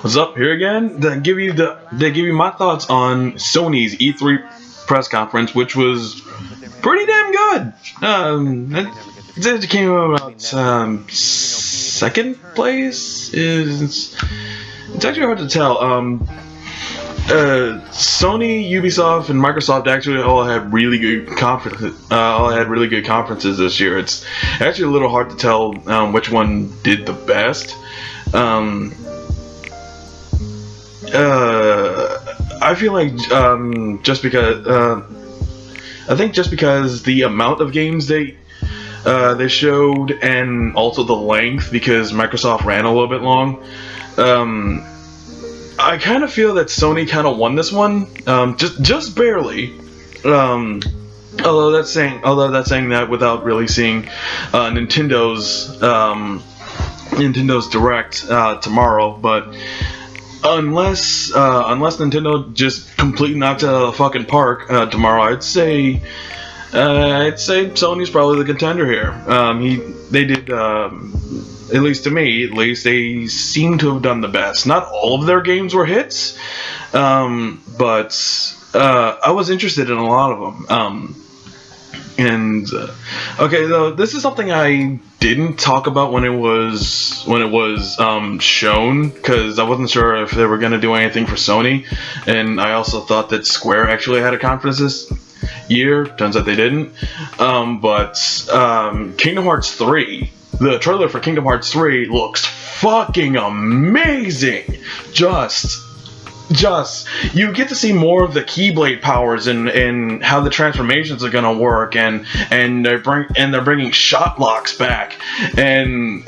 What's up? Here again to give you my thoughts on Sony's E3 press conference, which was pretty damn good. It came about second place. It's actually hard to tell. Sony, Ubisoft, and Microsoft actually all had really good conferences this year. It's actually a little hard to tell which one did the best. I feel like just because the amount of games they showed, and also the length, because Microsoft ran a little bit long. I kind of feel that Sony kind of won this one, just barely. Although that's saying that without really seeing Nintendo's Direct tomorrow, but. Unless Nintendo just completely knocks it out of the fucking park tomorrow, I'd say Sony's probably the contender here. They did, at least to me, they seem to have done the best. Not all of their games were hits, but I was interested in a lot of them. Okay, though, this is something I didn't talk about when it was shown, because I wasn't sure if they were going to do anything for Sony, and I also thought that Square actually had a conference this year. Turns out they didn't. But Kingdom Hearts 3, the trailer for Kingdom Hearts 3 looks fucking amazing. Just you get to see more of the Keyblade powers and how the transformations are gonna work, and they're bringing shot locks back, and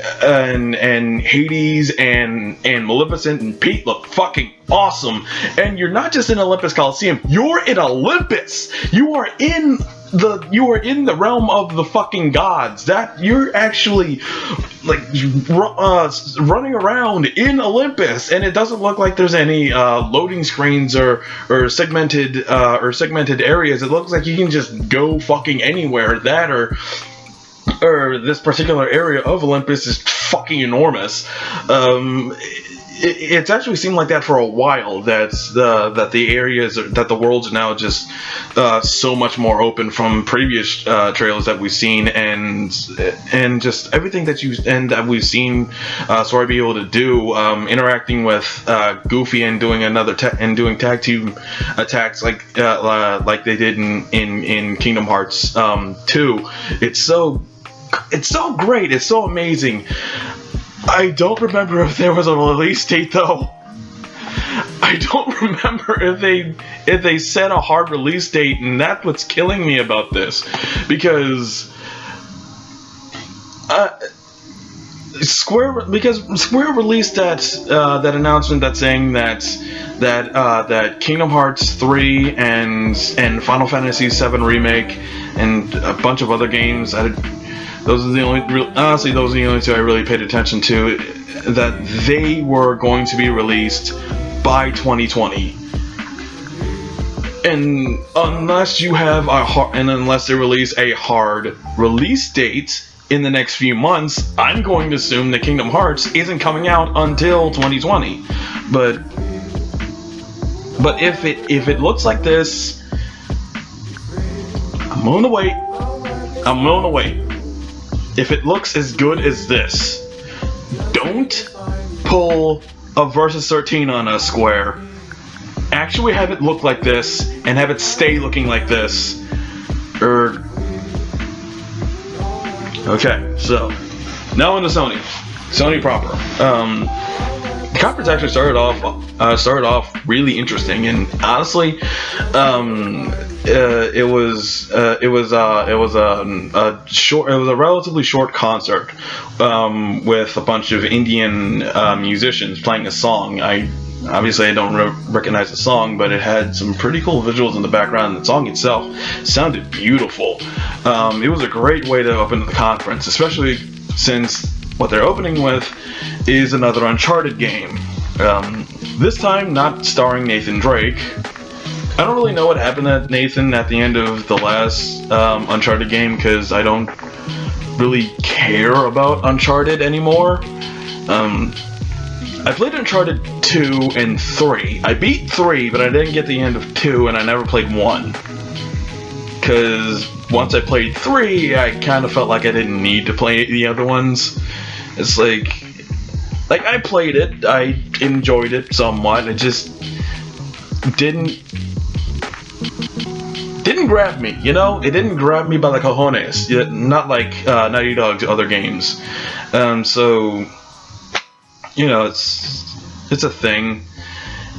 Hades and Maleficent and Pete look fucking awesome. And you're not just in Olympus Coliseum, you're in Olympus. You are in the realm of the fucking gods. That you're actually running around in Olympus, and it doesn't look like there's any loading screens or segmented areas. It looks like you can just go fucking anywhere. That or this particular area of Olympus is fucking enormous. It's actually seemed like that for a while. That the worlds are now just so much more open from previous trailers that we've seen, and just everything that we've seen Sora be able to do, interacting with Goofy and doing doing tag team attacks like they did in Kingdom Hearts 2. It's so great. It's so amazing. I don't remember if there was a release date, though. I don't remember if they set a hard release date, and that's what's killing me about this, because Square released that announcement that's saying that Kingdom Hearts 3 and Final Fantasy 7 Remake and a bunch of other games. Those are the only two I really paid attention to, that they were going to be released by 2020. And unless they release a hard release date in the next few months, I'm going to assume that Kingdom Hearts isn't coming out until 2020. But if it looks like this, I'm willing to wait. If it looks as good as this, don't pull a Versus 13 on us, Square. Actually have it look like this, and have it stay looking like this. Okay, so now on to Sony proper. The conference actually started off really interesting, and honestly, it was a relatively short concert with a bunch of Indian musicians playing a song. I don't recognize the song, but it had some pretty cool visuals in the background. The song itself sounded beautiful. It was a great way to open the conference, especially since what they're opening with is another Uncharted game. This time not starring Nathan Drake. I don't really know what happened to Nathan at the end of the last Uncharted game, because I don't really care about Uncharted anymore. I played Uncharted 2 and 3. I beat 3, but I didn't get the end of 2, and I never played 1. Because once I played 3, I kind of felt like I didn't need to play the other ones. It's like I played it, I enjoyed it somewhat, it just didn't grab me, you know? It didn't grab me by the cojones, not like Naughty Dog's other games. So, you know, it's a thing.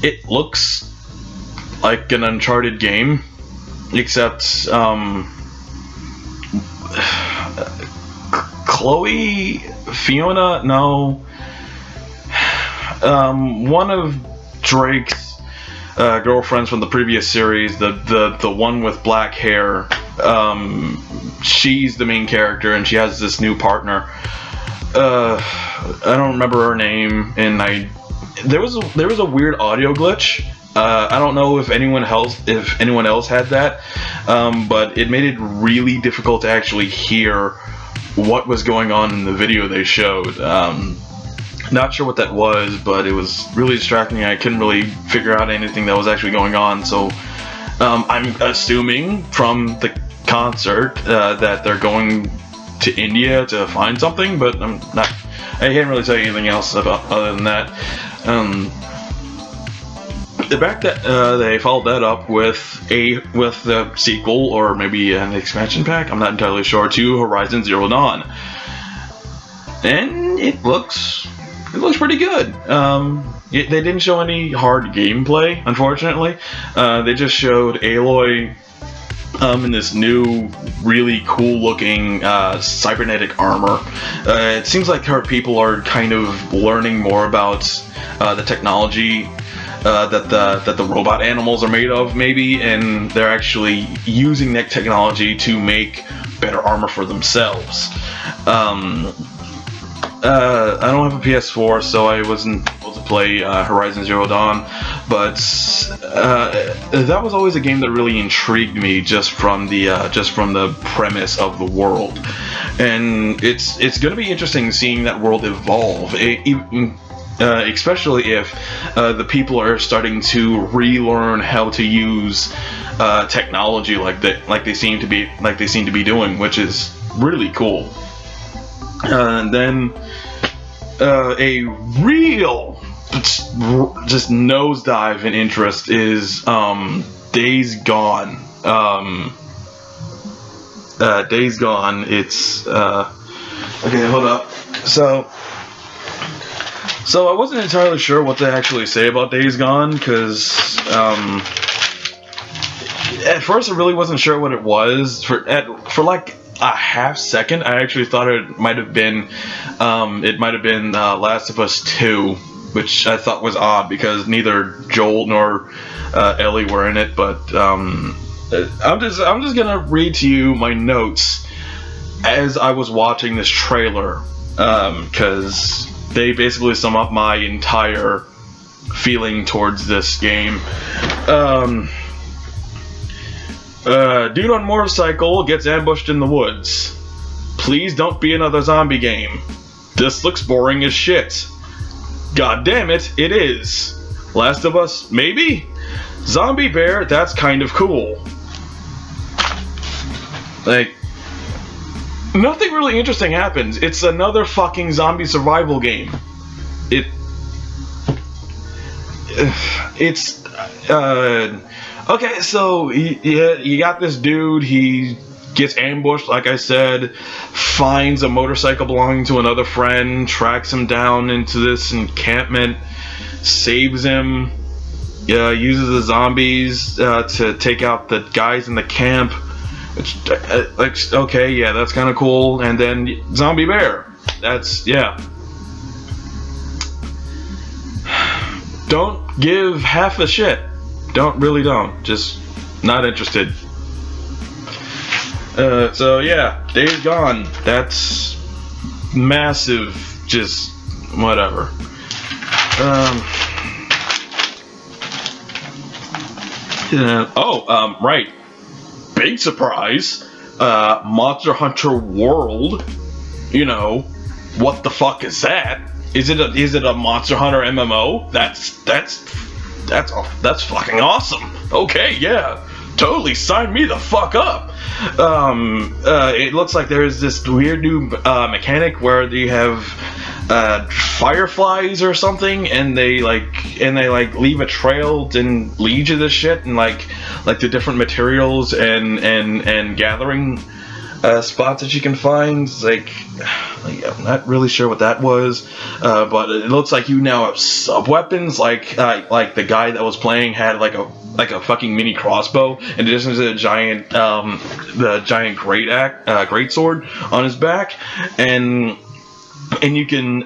It looks like an Uncharted game, except Chloe, Fiona, no. One of Drake's girlfriends from the previous series, the one with black hair, she's the main character, and she has this new partner. I don't remember her name, and there was a weird audio glitch. I don't know if anyone else had that, but it made it really difficult to actually hear what was going on in the video they showed. Not sure what that was, but it was really distracting. I couldn't really figure out anything that was actually going on. So I'm assuming from the concert that they're going to India to find something, but I'm not. I can't really tell you anything else about other than that. The fact that they followed that up with the sequel, or maybe an expansion pack, I'm not entirely sure, to Horizon Zero Dawn, and it looks pretty good. They didn't show any hard gameplay, unfortunately. They just showed Aloy in this new, really cool-looking cybernetic armor. It seems like her people are kind of learning more about the technology that the robot animals are made of, maybe, and they're actually using that technology to make better armor for themselves. I don't have a PS4, so I wasn't able to play Horizon Zero Dawn, but that was always a game that really intrigued me just from the premise of the world, and it's going to be interesting seeing that world evolve. Especially if the people are starting to relearn how to use technology like they seem to be doing, which is really cool. And then a real just nosedive in interest is Days Gone. Days Gone. It's okay. Hold up. So I wasn't entirely sure what to actually say about Days Gone, because at first I really wasn't sure what it was. For like a half second, I actually thought it might have been Last of Us 2, which I thought was odd because neither Joel nor Ellie were in it. But I'm just gonna read to you my notes as I was watching this trailer, because they basically sum up my entire feeling towards this game. Dude on motorcycle gets ambushed in the woods. Please don't be another zombie game. This looks boring as shit. God damn it, it is. Last of Us, maybe? Zombie bear, that's kind of cool. Like, nothing really interesting happens. It's another fucking zombie survival game. It's okay, so you got this dude, he gets ambushed, like I said, finds a motorcycle belonging to another friend, tracks him down into this encampment, saves him, uses the zombies to take out the guys in the camp. Which, okay, yeah, that's kind of cool. And then Zombie Bear. That's, yeah. Don't give half a shit. Don't. Just not interested. So, yeah, Days Gone. That's massive. Just whatever. Right. Big surprise, Monster Hunter World, what the fuck is that? Is it a Monster Hunter MMO? That's fucking awesome. Okay, yeah, totally sign me the fuck up. It looks like there's this weird new mechanic where they have fireflies or something, and they leave a trail and lead you to shit, and like the different materials and gathering spots that you can find. I'm not really sure what that was, but it looks like you now have sub weapons. Like the guy that was playing had like a fucking mini crossbow, in addition to the giant great sword on his back, and you can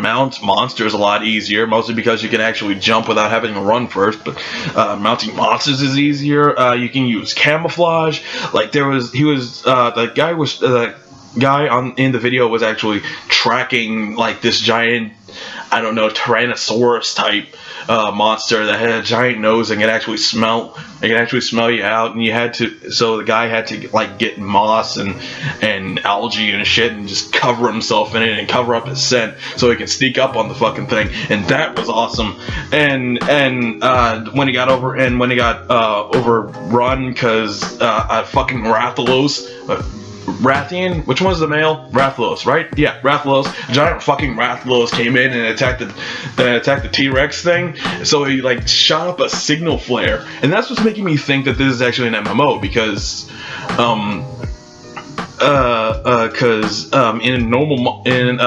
mount monsters a lot easier, mostly because you can actually jump without having to run first. But mounting monsters is easier. You can use camouflage. Like the guy in the video was actually tracking like this giant, I don't know, Tyrannosaurus type monster that had a giant nose and could actually smell you out, and the guy had to like get moss and algae and shit and just cover himself in it and cover up his scent so he can sneak up on the fucking thing, and that was awesome. And when he got overrun because a fucking Rathian? Which one's the male? Rathalos, right? Yeah, Rathalos. Giant fucking Rathalos came in and attacked the T-Rex thing. So he like shot up a signal flare, and that's what's making me think that this is actually an MMO, because in a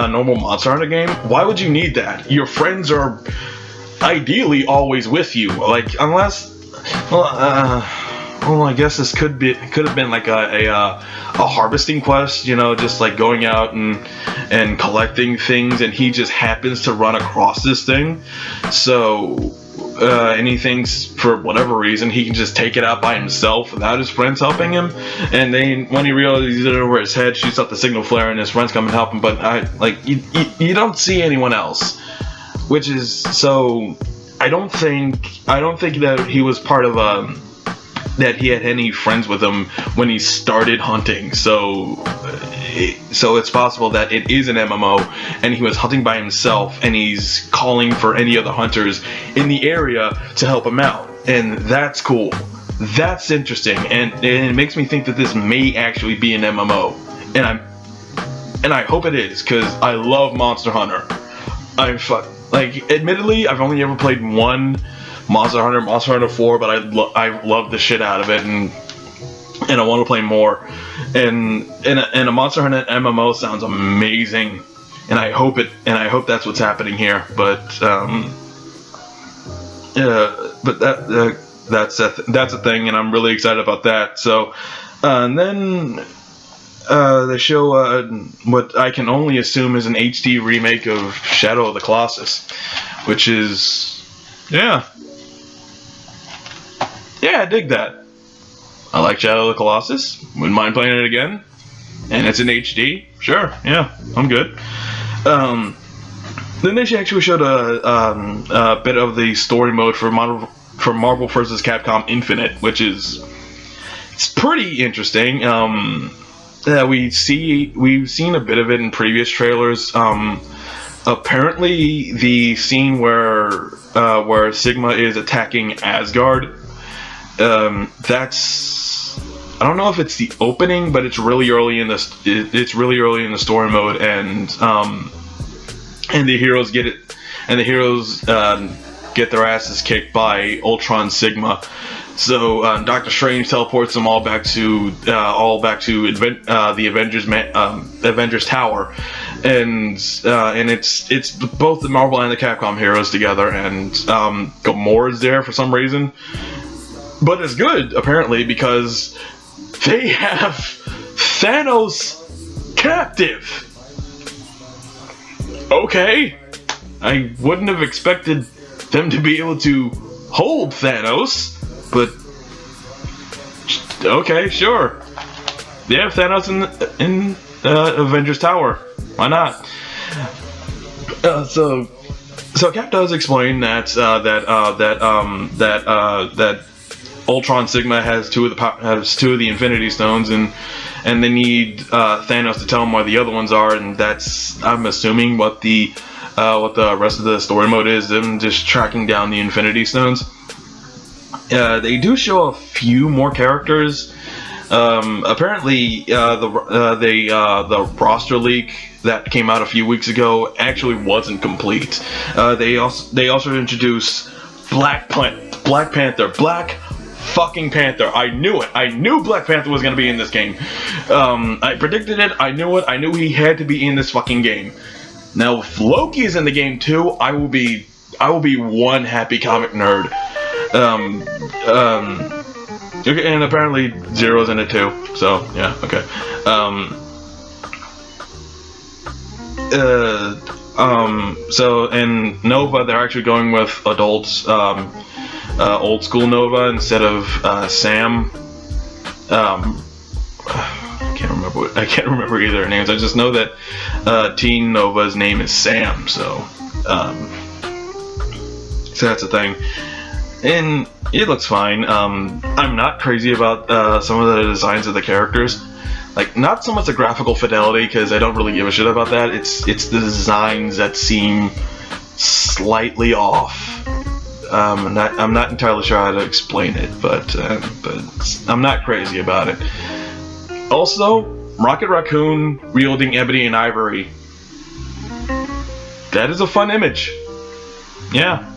normal Monster Hunter game, why would you need that? Your friends are ideally always with you, like unless I guess this could have been like a harvesting quest, just like going out and collecting things, and he just happens to run across this thing. So, and he thinks for whatever reason he can just take it out by himself without his friends helping him. And then when he realizes it over his head, shoots up the signal flare, and his friends come and help him. But you don't see anyone else, which is so. I don't think that he was part of that he had any friends with him when he started hunting, so it's possible that it is an MMO and he was hunting by himself and he's calling for any other hunters in the area to help him out, and that's cool. That's interesting, and it makes me think that this may actually be an MMO, and I hope it is, because I love Monster Hunter. Admittedly, I've only ever played one Monster Hunter 4, but I love the shit out of it, and I want to play more. And a Monster Hunter MMO sounds amazing, and I hope that's what's happening here. But that's a thing, and I'm really excited about that. So, and then they show what I can only assume is an HD remake of Shadow of the Colossus, which is Yeah, I dig that. I like Shadow of the Colossus. Wouldn't mind playing it again. And it's in HD. Sure, yeah, I'm good. Then they actually showed a bit of the story mode for Marvel vs. Capcom Infinite, which it's pretty interesting. We've seen a bit of it in previous trailers. Apparently, the scene where Sigma is attacking Asgard. I don't know if it's the opening, but it's really early in the story mode, and the heroes get it, and the heroes get their asses kicked by Ultron Sigma. So Doctor Strange teleports them all back to the Avengers Tower, and it's both the Marvel and the Capcom heroes together, and Gamora's there for some reason. But it's good, apparently, because they have Thanos captive. Okay. I wouldn't have expected them to be able to hold Thanos, but okay, sure. They have Thanos in Avengers Tower. Why not? So Cap does explain that Ultron Sigma has two of the Infinity Stones, and they need Thanos to tell them where the other ones are, and that's, I'm assuming, what the what the rest of the story mode is, them just tracking down the Infinity Stones. They do show a few more characters. Apparently, the roster leak that came out a few weeks ago actually wasn't complete. They also introduced Black Panther. Black fucking Panther. I knew it. I knew Black Panther was gonna be in this game. I predicted it. I knew it. I knew he had to be in this fucking game. Now, if Loki is in the game too, I will be one happy comic nerd. Okay, and apparently Zero's in it too. So yeah, okay. So in Nova, they're actually going with adults, old school Nova instead of Sam. I can't remember either their names. I just know that Teen Nova's name is Sam. So that's a thing. And it looks fine. I'm not crazy about some of the designs of the characters. Like, not so much the graphical fidelity, because I don't really give a shit about that. It's the designs that seem slightly off. I'm not entirely sure how to explain it, but I'm not crazy about it. Also, Rocket Raccoon wielding Ebony and Ivory. That is a fun image. Yeah.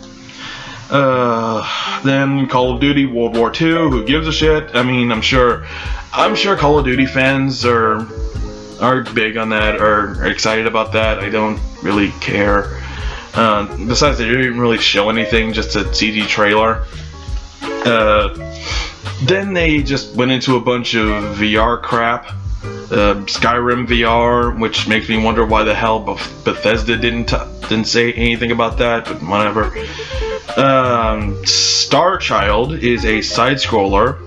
Then Call of Duty World War II, who gives a shit? I mean, I'm sure Call of Duty fans are big on that, or are excited about that. I don't really care. Besides, they didn't really show anything, just a CG trailer. Then they just went into a bunch of VR crap. Skyrim VR, which makes me wonder why the hell Bethesda didn't say anything about that, but whatever. Star Child is a side-scroller,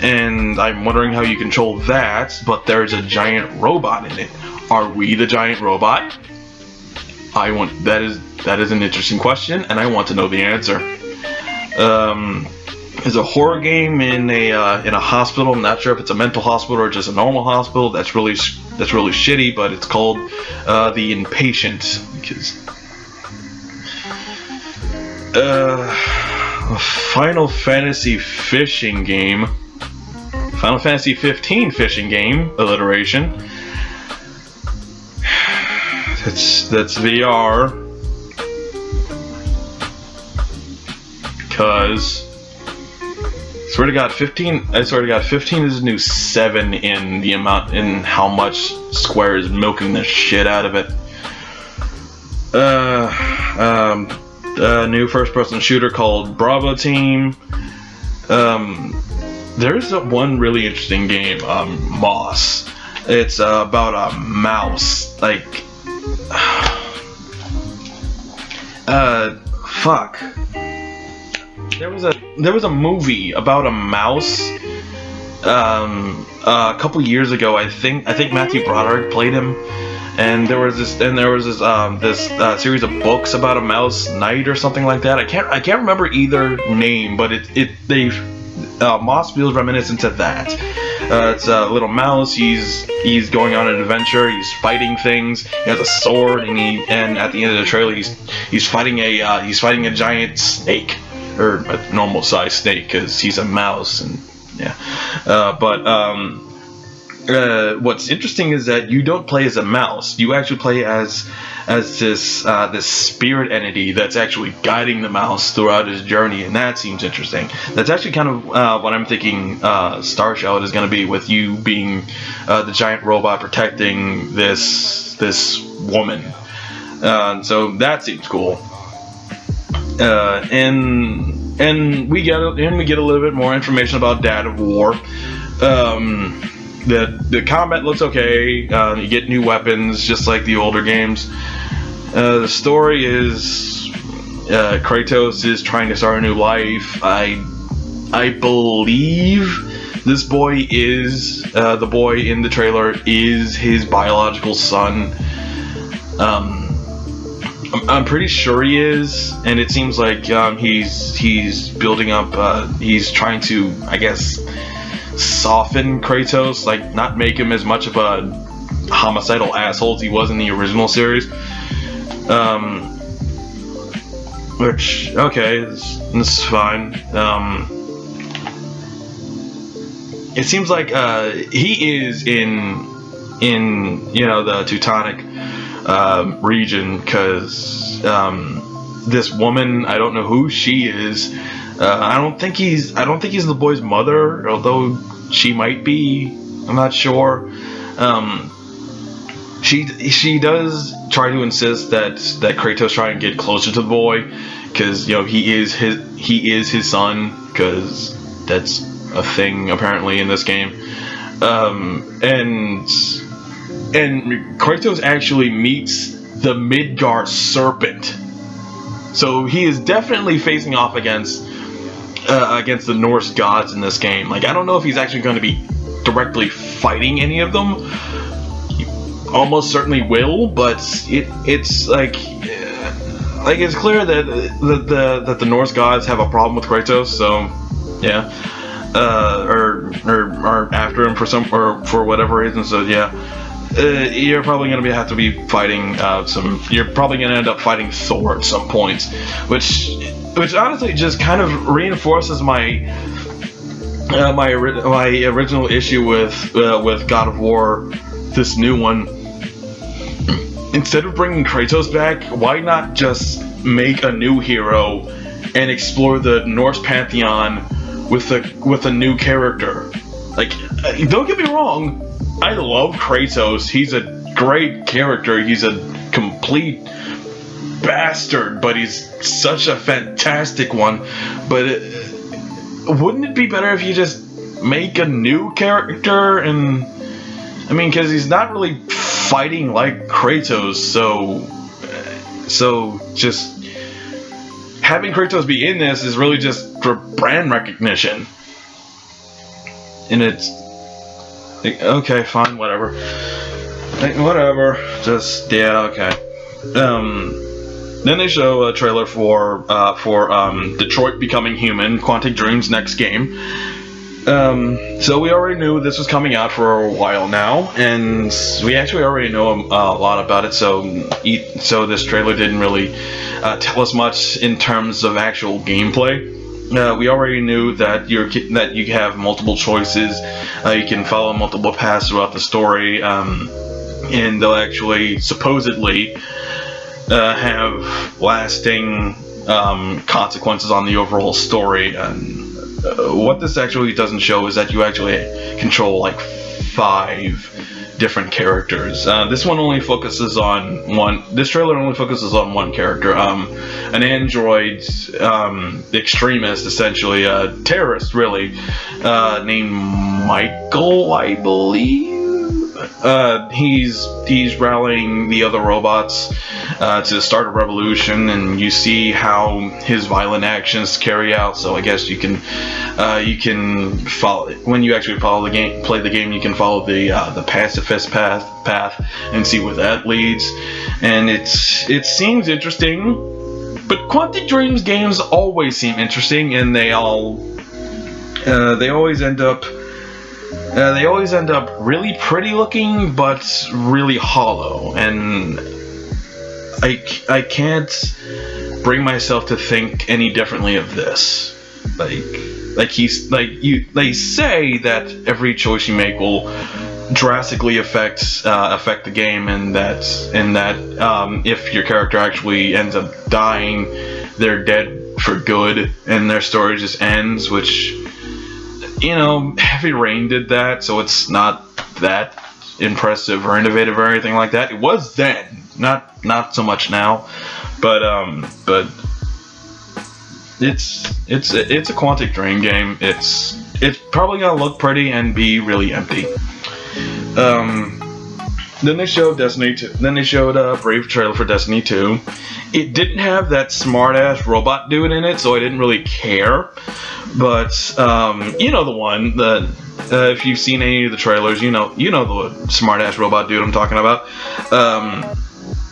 and I'm wondering how you control that, but there's a giant robot in it. Are we the giant robot? That is an interesting question, and I want to know the answer. It's a horror game in a hospital. I'm not sure if it's a mental hospital or just a normal hospital. That's really shitty, but it's called The Inpatient, because Final Fantasy fishing game. Final Fantasy 15 fishing game, alliteration. That's VR. Because I swear to God, 15 is the new 7 in the amount, in how much Square is milking the shit out of it. New first-person shooter called Bravo Team. There's one really interesting game, Moss. It's about a mouse. Like, fuck. There was a movie about a mouse. A couple years ago, I think Matthew Broderick played him. And there was this series of books about a mouse, Knight or something like that. I can't remember either name, but Moss feels reminiscent to that. It's a little mouse. He's going on an adventure. He's fighting things. He has a sword, and at the end of the trailer, he's fighting a giant snake, or a normal sized snake, because he's a mouse. And yeah, what's interesting is that you don't play as a mouse. You actually play as this spirit entity that's actually guiding the mouse throughout his journey, and that seems interesting. That's actually kind of what I'm thinking Star Child is going to be, with you being the giant robot protecting this woman. So that seems cool. And we get a little bit more information about Dad of War. The combat looks okay. You get new weapons, just like the older games. The story is Kratos is trying to start a new life. I believe this boy is the boy in the trailer is his biological son. I'm pretty sure he is, and it seems like he's building up. He's trying to, I guess, soften Kratos, like not make him as much of a homicidal asshole as he was in the original series. Which, okay, this is fine. It seems like he is in the Teutonic region, because this woman, I don't know who she is. I don't think he's the boy's mother, although she might be. I'm not sure. She does try to insist that Kratos try and get closer to the boy, because he is his son, because that's a thing apparently in this game. And Kratos actually meets the Midgard serpent, so he is definitely facing off against the Norse gods in this game. Like, I don't know if he's actually going to be directly fighting any of them. He almost certainly will, but it's like it's clear that the Norse gods have a problem with Kratos. So yeah, or are after him for whatever reason. So yeah. You're probably going to have to be fighting you're probably going to end up fighting Thor at some points, which honestly just kind of reinforces my original issue with God of War, this new one. Instead of bringing Kratos back, why not just make a new hero and explore the Norse pantheon with a new character? Like, don't get me wrong, I love Kratos. He's a great character. He's a complete bastard, but he's such a fantastic one. But wouldn't it be better if you just make a new character? And I mean, because he's not really fighting like Kratos, so just having Kratos be in this is really just for brand recognition. And it's like, okay, fine, whatever. Whatever. Just, yeah, okay. Then they show a trailer for Detroit Becoming Human, Quantic Dream's next game. So we already knew this was coming out for a while now, and we actually already know a lot about it. So this trailer didn't really tell us much in terms of actual gameplay. We already knew that you have multiple choices. You can follow multiple paths throughout the story, and they'll actually supposedly have lasting consequences on the overall story. And what this actually doesn't show is that you actually control like 5 different characters. This one only focuses on one. This trailer only focuses on one character, an android extremist, essentially a terrorist, really, named Michael, I believe. He's rallying the other robots to start a revolution, and you see how his violent actions carry out. So I guess you can follow, when you actually play the game, you can follow the pacifist path and see where that leads. And it seems interesting, but Quantic Dream's games always seem interesting, and they always end up really pretty looking, but really hollow. And I can't bring myself to think any differently of this. They say that every choice you make will drastically affect the game, and that if your character actually ends up dying, they're dead for good, and their story just ends. Which, Heavy Rain did that, so it's not that impressive or innovative or anything like that. It was then, not so much now, but it's a Quantic Dream game. It's probably gonna look pretty and be really empty. Then they showed Destiny 2. Then they showed a brief trailer for Destiny 2. It didn't have that smart-ass robot dude in it, so I didn't really care. But the one that if you've seen any of the trailers, you know the smart-ass robot dude I'm talking about.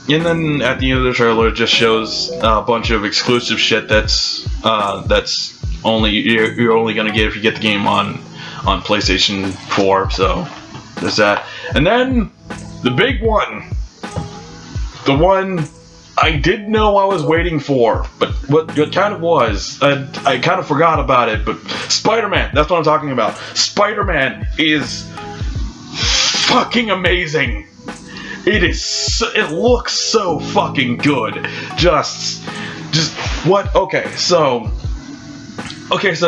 And then at the end of the trailer, it just shows a bunch of exclusive shit that's only you're only gonna get if you get the game on PlayStation 4. So there's that. And then the big one, the one I didn't know I was waiting for, but what it kind of was, I kind of forgot about it, but Spider-Man, that's what I'm talking about. Spider-Man is fucking amazing. It looks so fucking good. Just what? Okay, so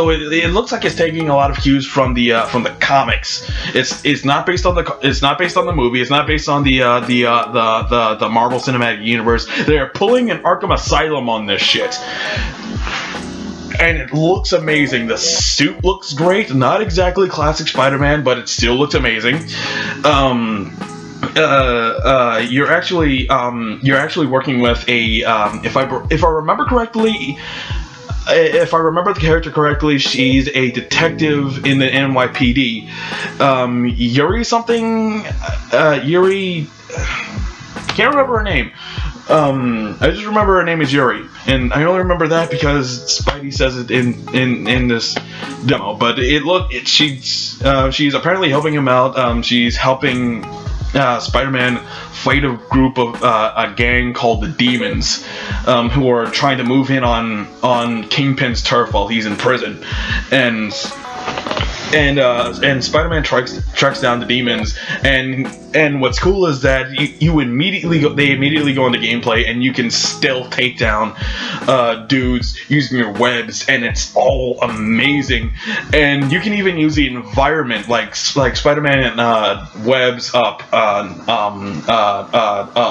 it looks like it's taking a lot of cues from the comics. It's not based on the movie. It's not based on the Marvel Cinematic Universe. They're pulling an Arkham Asylum on this shit. And it looks amazing. The suit looks great. Not exactly classic Spider-Man, but it still looks amazing. You're actually working with a if I remember correctly. If I remember the character correctly, she's a detective in the NYPD. Yuri something. Yuri. Can't remember her name. I just remember her name is Yuri, and I only remember that because Spidey says it in this demo. But she's apparently helping him out. She's helping Spider-Man fight a group of a gang called the Demons, who are trying to move in on Kingpin's turf while he's in prison, and Spider-Man tracks down the Demons, and what's cool is that they immediately go into gameplay, and you can still take down dudes using your webs, and it's all amazing. And you can even use the environment, like Spider-Man webs up a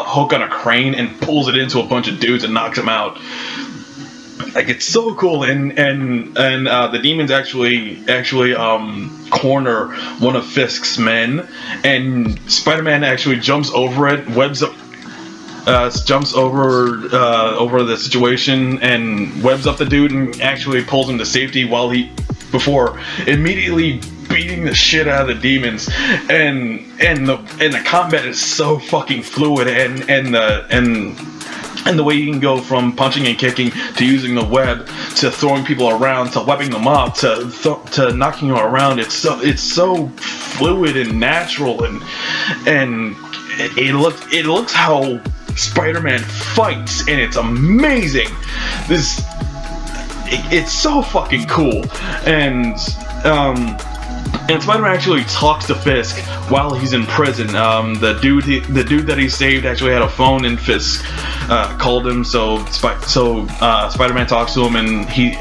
hook on a crane and pulls it into a bunch of dudes and knocks them out. Like, it's so cool, and the Demons actually corner one of Fisk's men, and Spider-Man actually jumps over it, jumps over the situation and webs up the dude and actually pulls him to safety before immediately beating the shit out of the Demons, and the combat is so fucking fluid, and the way you can go from punching and kicking to using the web to throwing people around to webbing them up to knocking them around, it's so fluid and natural, and it looks how Spider-Man fights, and it's amazing. It's so fucking cool, and Spider-Man actually talks to Fisk while he's in prison. The dude that he saved actually had a phone, and Fisk called him. So Spider-Man talks to him, and he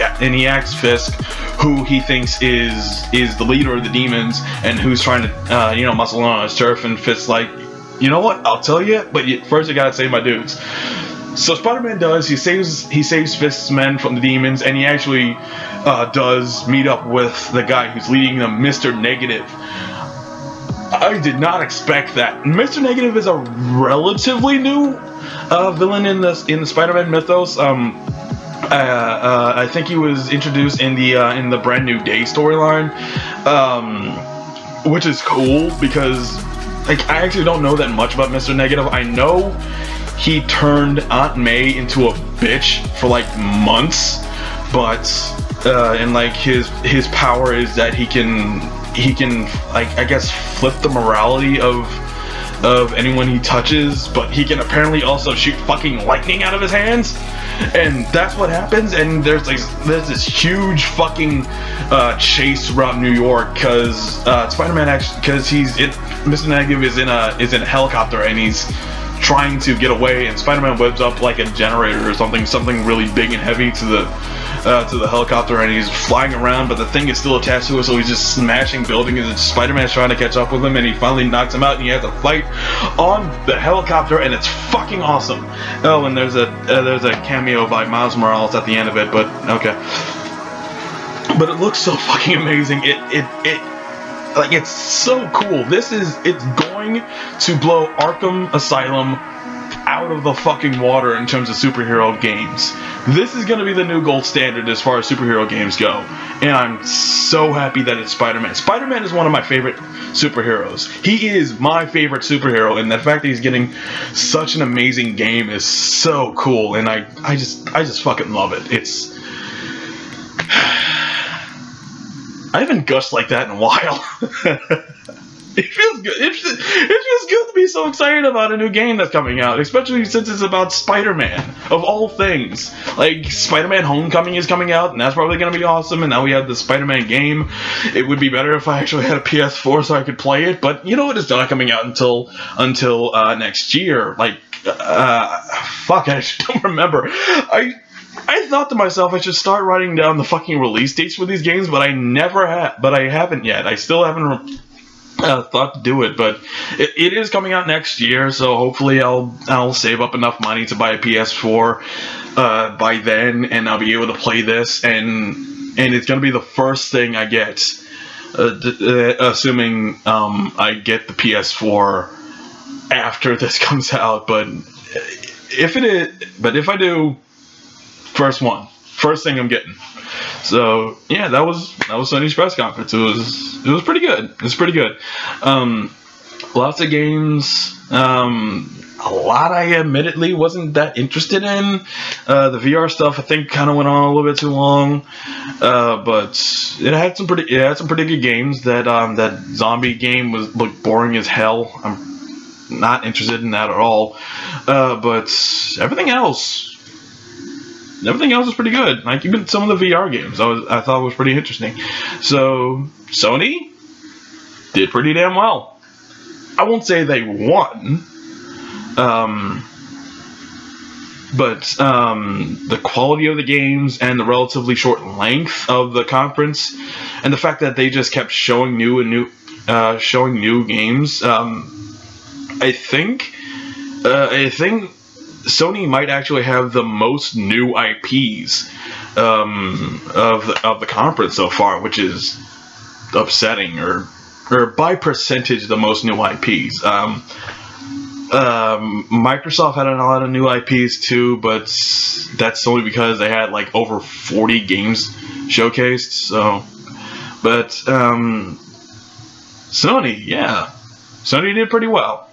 asks Fisk who he thinks is the leader of the Demons and who's trying to muscle on his turf. And Fisk's like, you know what? I'll tell you, but first I gotta save my dudes. So Spider-Man does. He saves Fisk's men from the Demons, and he actually does meet up with the guy who's leading them, Mr. Negative. I did not expect that. Mr. Negative is a relatively new villain in the Spider-Man mythos. I think he was introduced in the Brand New Day storyline, which is cool because I actually don't know that much about Mr. Negative. I know he turned Aunt May into a bitch for like months, but and like his power is that he can like, I guess, flip the morality of anyone he touches, but he can apparently also shoot fucking lightning out of his hands, and that's what happens. And there's this huge fucking chase around New York because Spider-Man Mr. Negative is in a helicopter, and he's trying to get away, and Spider-Man webs up like a generator or something really big and heavy to the helicopter, and he's flying around, but the thing is still attached to it, so he's just smashing buildings, and Spider-Man's trying to catch up with him, and he finally knocks him out, and you have to fight on the helicopter, and it's fucking awesome. Oh, and there's a cameo by Miles Morales at the end of it, but okay. But it looks so fucking amazing. It's so cool. It's going to blow Arkham Asylum out of the fucking water in terms of superhero games. This is going to be the new gold standard as far as superhero games go, and I'm so happy that it's Spider-Man. Spider-Man is one of my favorite superheroes. He is my favorite superhero, and the fact that he's getting such an amazing game is so cool, and I just fucking love it. I haven't gushed like that in a while. It feels good. It feels good to be so excited about a new game that's coming out, especially since it's about Spider-Man, of all things. Like, Spider-Man Homecoming is coming out, and that's probably going to be awesome, and now we have the Spider-Man game. It would be better if I actually had a PS4 so I could play it, but you know what? It's not coming out until next year. Like, fuck, I don't remember. I thought to myself I should start writing down the fucking release dates for these games, but I never have. But I haven't yet. I still haven't thought to do it, but it is coming out next year, so hopefully I'll save up enough money to buy a PS4 by then, and I'll be able to play this, and it's gonna be the first thing I get, assuming I get the PS4 after this comes out. But if I do, first thing I'm getting. So yeah, that was Sony's press conference. It was pretty good. It was pretty good. Lots of games. A lot I admittedly wasn't that interested in. The VR stuff I think kind of went on a little bit too long. But it had some pretty good games. That zombie game looked boring as hell. I'm not interested in that at all. But everything else was pretty good. Like, even some of the VR games I thought was pretty interesting. So Sony did pretty damn well. I won't say they won, but the quality of the games and the relatively short length of the conference, and the fact that they just kept showing new games, I think Sony might actually have the most new IPs of the conference so far, which is upsetting, or by percentage the most new IPs. Microsoft had a lot of new IPs too, but that's only because they had like over 40 games showcased. So, but Sony did pretty well.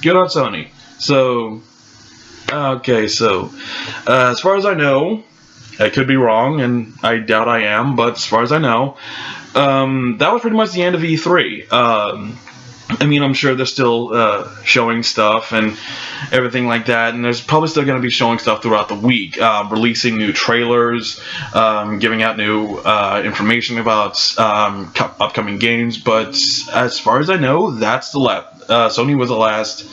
Good on Sony. So, okay, so, as far as I know, I could be wrong, and I doubt I am, but as far as I know, that was pretty much the end of E3. I mean, I'm sure they're still showing stuff and everything like that, and there's probably still going to be showing stuff throughout the week, releasing new trailers, giving out new information about upcoming games. But as far as I know, that's Sony was the last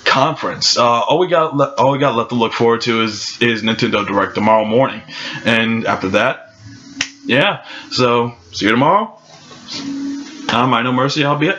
conference. All we got left to look forward to is Nintendo Direct tomorrow morning, and after that, yeah. So see you tomorrow. I know Mercy. I'll be it.